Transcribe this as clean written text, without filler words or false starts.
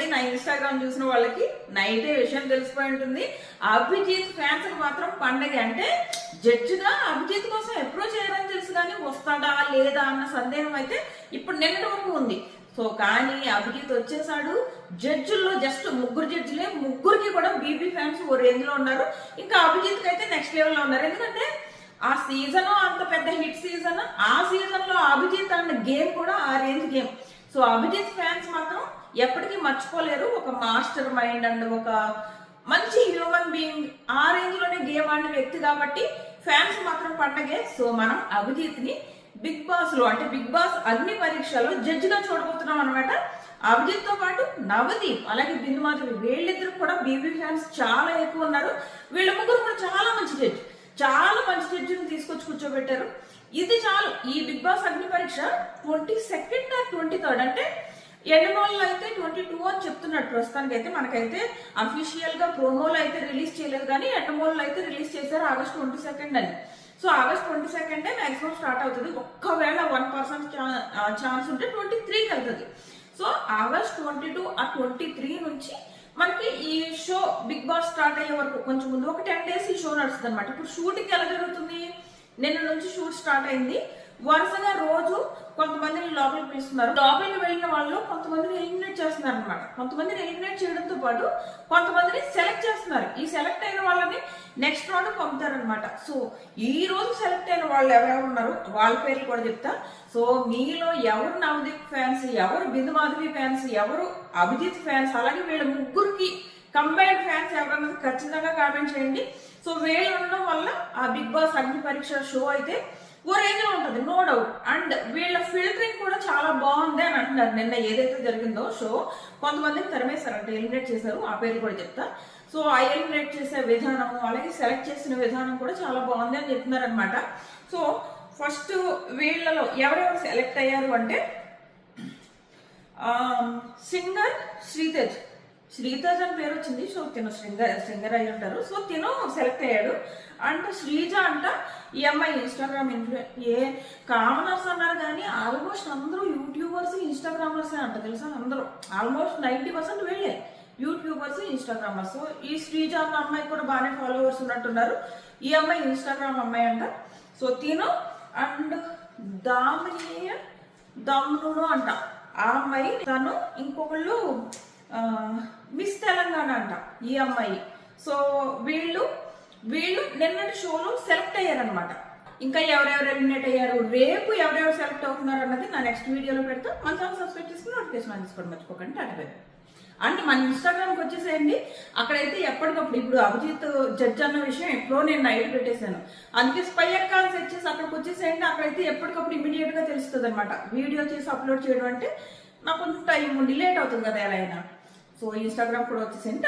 Already నా Instagram చూసిన వాళ్ళకి నైటే విషయం తెలిసిపోయి ఉంటుంది. అభిజిత్ ఫ్యాన్స్ మాత్రం పండగ. అంటే జడ్జిగా అభిజిత్ కోసం అప్రోచ్ అయ్యారని తెలుసు, కానీ వస్తాడా లేదా అన్న సందేహం అయితే ఇప్పుడు నిన్నటి వరకు ఉంది. సో కానీ అభిజిత్ వచ్చేసాడు. జడ్జిల్లో జస్ట్ 3 జడ్జిలే, 3కి కూడా బీబీ ఫ్యాన్స్ ఓ రేంజ్ లో ఉన్నారు. ఇంకా అభిజిత్ అయితే నెక్స్ట్ లెవెల్ లో ఉన్నారు. ఎందుకంటే ఆ సీజన్ అంత పెద్ద హిట్ సీజన్, ఆ సీజన్ లో అభిజిత్ అన్న గేమ్ కూడా ఆ range game. So Abhijit fans మాత్రం ఎప్పటికీ మర్చిపోలేరు. ఒక మాస్టర్ మైండ్ అండ్ ఒక మంచి హ్యూమన్ బీయింగ్, ఆ రేంజ్ లోనే గేమ్ ఆడిన వ్యక్తి కాబట్టి ఫ్యాన్స్ మాత్రం పండగే. సో మనం అభిజిత్ ని బిగ్ బాస్ లో, అంటే బిగ్ బాస్ అగ్ని పరీక్షలో జడ్జిగా చూడబోతున్నాం అనమాట. అభిజిత్ తో పాటు నవదీప్ అలాగే బిందు మాధవి, వీళ్ళిద్దరు కూడా బీబీ ఫ్యాన్స్ చాలా ఎక్కువ ఉన్నారు. వీళ్ళ ముగ్గురు కూడా చాలా మంచి జడ్జి, చాలా మంచి జడ్జిని తీసుకొచ్చి కూర్చోబెట్టారు. ఇది చాలు. ఈ బిగ్ బాస్ అగ్ని పరీక్ష 22nd or 23rd, అంటే ఎండమోల్లో అయితే 22 అని చెప్తున్నాడు ప్రస్తుతానికి. అయితే మనకైతే అఫీషియల్ గా ప్రోమోలు అయితే రిలీజ్ చేయలేదు, కానీ ఎండమోల్లో అయితే రిలీజ్ చేశారు August 22nd అని. So August 22nd maximum start అవుతుంది. ఒక్కవేళ 1% ఛాన్స్ ఉంటే 23కి వెళ్తుంది. సో August 22 or 23 నుంచి మనకి ఈ షో బిగ్ బాస్ స్టార్ట్ అయ్యే వరకు కొంచెం ముందు ఒక 10 days ఈ షో నడుస్తుంది అనమాట. ఇప్పుడు షూటింగ్ ఎలా జరుగుతుంది? నిన్న నుంచి షూట్ స్టార్ట్ అయింది. వరుసగా రోజు కొంతమందిని లోపలికి పిలుస్తున్నారు. లోపలికి వెళ్ళిన వాళ్ళు కొంతమందిని ఎలిమినేట్ చేస్తున్నారు అనమాట. కొంతమందిని ఎలిమినేట్ చేయడంతో పాటు కొంతమందిని సెలెక్ట్ చేస్తున్నారు. ఈ సెలెక్ట్ అయిన వాళ్ళని నెక్స్ట్ రౌండ్ పంపుతారనమాట. సో ఈ రోజు సెలెక్ట్ అయిన వాళ్ళు ఎవరెవరు ఉన్నారు వాళ్ళ పేర్లు కూడా చెప్తా. సో మీలో ఎవరు నవదీప్ ఫ్యాన్స్, ఎవరు బిందు మాధవి ఫ్యాన్స్, ఎవరు అభిజిత్ ఫ్యాన్స్, అలాగే వీళ్ళ ముగ్గురికి కంబైన్డ్ ఫ్యాన్స్ ఎవరన్నది ఖచ్చితంగా కామెంట్ చేయండి. సో వీళ్ళు ఉండడం వల్ల ఆ బిగ్ బాస్ అగ్ని పరీక్ష షో అయితే ఓ రేంజ్ లో ఉంటుంది, నో డౌట్. అండ్ వీళ్ళ ఫిల్టరింగ్ కూడా చాలా బాగుంది అని అంటున్నారు. నిన్న ఏదైతే జరిగిందో షో, కొంతమందిని తరిమేశారంటే ఎలిమినేట్ చేశారు, ఆ పేరు కూడా చెప్తా. సో ఆ ఎలిమినేట్ చేసే విధానం అలాగే సెలెక్ట్ చేసిన విధానం కూడా చాలా బాగుంది అని చెప్తున్నారు అనమాట. సో ఫస్ట్ వీళ్ళలో ఎవరెవరు సెలెక్ట్ అయ్యారు అంటే సింగర్ శ్రీతేజ్ అని పేరు వచ్చింది. సో తిను సింగర్ అయి ఉంటారు. సో తిను సెలెక్ట్ అయ్యాడు. అండ్ శ్రీజ అంట, ఈ అమ్మాయి ఇన్స్టాగ్రామ్ కామనర్స్ అన్నారు, కానీ ఆల్మోస్ట్ అందరూ యూట్యూబర్స్ ఇన్స్టాగ్రామర్స్ అంట తెలుసా. అందరూ ఆల్మోస్ట్ 90% వీళ్ళే యూట్యూబర్స్ ఇన్స్టాగ్రామర్స్. సో ఈ శ్రీజ అన్న అమ్మాయి కూడా బాగానే ఫాలోవర్స్ ఉన్నట్టున్నారు. ఈ అమ్మాయి ఇన్స్టాగ్రామ్ అమ్మాయి అంట. సో తిను అండ్ దమ్మును అంట ఆ అమ్మాయి. తను ఇంకొకళ్ళు మిస్ తెలంగాణ అంట ఈ అమ్మాయి. సో వీళ్ళు నిన్నటి షోలో సెలెక్ట్ అయ్యారనమాట. ఇంకా ఎవరెవరు ఎలిమినేట్ అయ్యారు, రేపు ఎవరెవరు సెలెక్ట్ అవుతున్నారు అన్నది నా నెక్స్ట్ వీడియోలో పెడతా. మన ఛానల్ సబ్స్క్రైబ్ చేసుకుని నోటిఫికేషన్ తీసుకోండి మర్చిపోకండి. అటువైపు అంటే మన ఇన్స్టాగ్రామ్కి వచ్చేసేయండి. అక్కడైతే ఎప్పటికప్పుడు ఇప్పుడు అభిజిత్ జడ్జ్ అన్న విషయం ఎప్పుడో నేను నైట్ పెట్టేశాను. అందుకే స్పై అకౌంట్ సెట్ చేసి అక్కడికి వచ్చేసేయండి. అక్కడైతే ఎప్పటికప్పుడు ఇమీడియట్ గా తెలుస్తుంది అనమాట. వీడియో చేసి అప్లోడ్ చేయడం అంటే నాకు కొంచెం టైం ఉండి లేట్ అవుతుంది కదా ఎలా అయినా. సో ఇన్స్టాగ్రామ్ కూడా వచ్చేసేయండి.